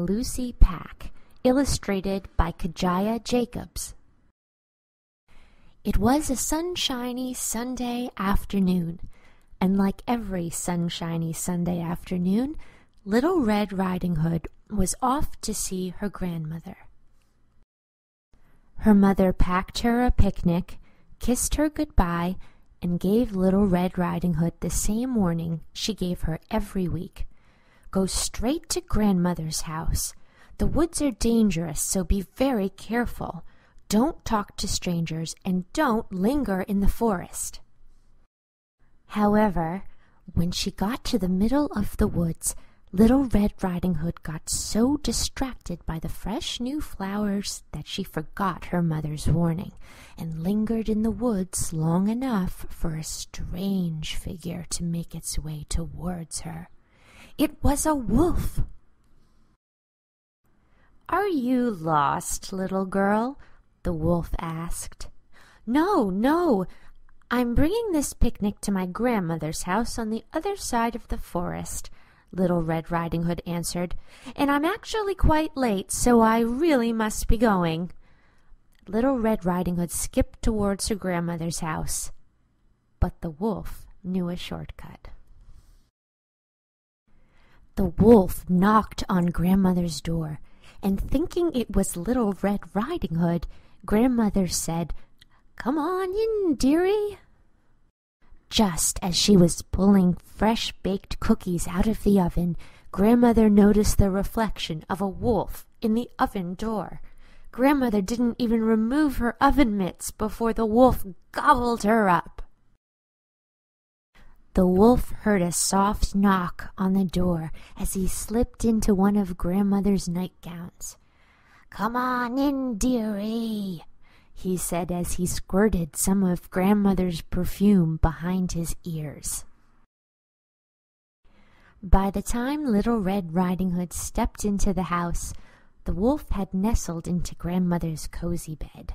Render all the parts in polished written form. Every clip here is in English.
Lucy Pack, illustrated by Kajiah Jacobs. It was a sunshiny Sunday afternoon, and like every sunshiny Sunday afternoon, Little Red Riding Hood was off to see her grandmother. Her mother packed her a picnic, kissed her goodbye, and gave Little Red Riding Hood the same warning she gave her every week. Go straight to grandmother's house. The woods are dangerous, so be very careful. Don't talk to strangers and don't linger in the forest. However, when she got to the middle of the woods, Little Red Riding Hood got so distracted by the fresh new flowers that she forgot her mother's warning and lingered in the woods long enough for a strange figure to make its way towards her. It was a wolf. "Are you lost, little girl?" the wolf asked. No, I'm bringing this picnic to my grandmother's house on the other side of the forest," Little Red Riding Hood answered, "and I'm actually quite late, so I really must be going." Little Red Riding Hood skipped towards her grandmother's house, but the wolf knew a shortcut. The wolf knocked on grandmother's door, and thinking it was Little Red Riding Hood, grandmother said, "Come on in, dearie." Just as she was pulling fresh-baked cookies out of the oven, grandmother noticed the reflection of a wolf in the oven door. Grandmother didn't even remove her oven mitts before the wolf gobbled her up. The wolf heard a soft knock on the door as he slipped into one of grandmother's nightgowns. "Come on in, dearie," he said as he squirted some of grandmother's perfume behind his ears. By the time Little Red Riding Hood stepped into the house, the wolf had nestled into grandmother's cozy bed.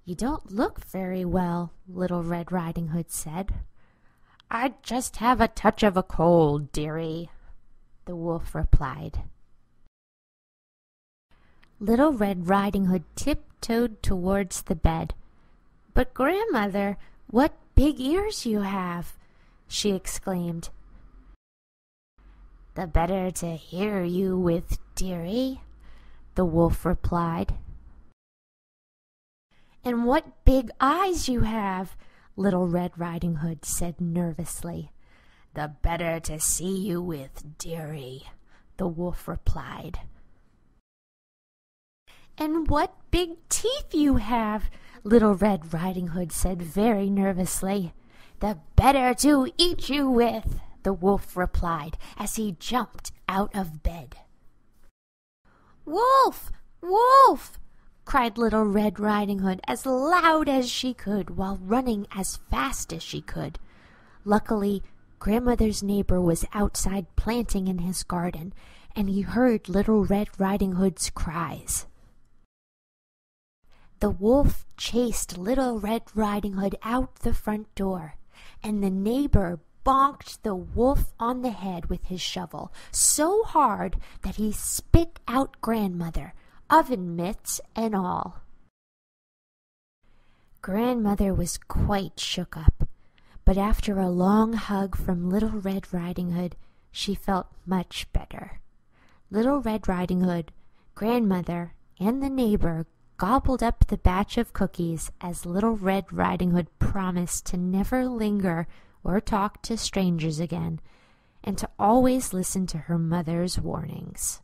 "You don't look very well," Little Red Riding Hood said. "I just have a touch of a cold, dearie," the wolf replied. Little Red Riding Hood tiptoed towards the bed. "But grandmother, what big ears you have!" she exclaimed. "The better to hear you with, dearie," the wolf replied. "And what big eyes you have!" Little Red Riding Hood said nervously. "The better to see you with, dearie," the wolf replied. "And what big teeth you have!" Little Red Riding Hood said very nervously. "The better to eat you with," the wolf replied as he jumped out of bed. "Wolf! Wolf!" cried Little Red Riding Hood as loud as she could while running as fast as she could. Luckily, grandmother's neighbor was outside planting in his garden, and he heard Little Red Riding Hood's cries. The wolf chased Little Red Riding Hood out the front door, and the neighbor bonked the wolf on the head with his shovel so hard that he spit out grandmother, oven mitts and all. Grandmother was quite shook up, but after a long hug from Little Red Riding Hood, she felt much better. Little Red Riding Hood, grandmother, and the neighbor gobbled up the batch of cookies as Little Red Riding Hood promised to never linger or talk to strangers again, and to always listen to her mother's warnings.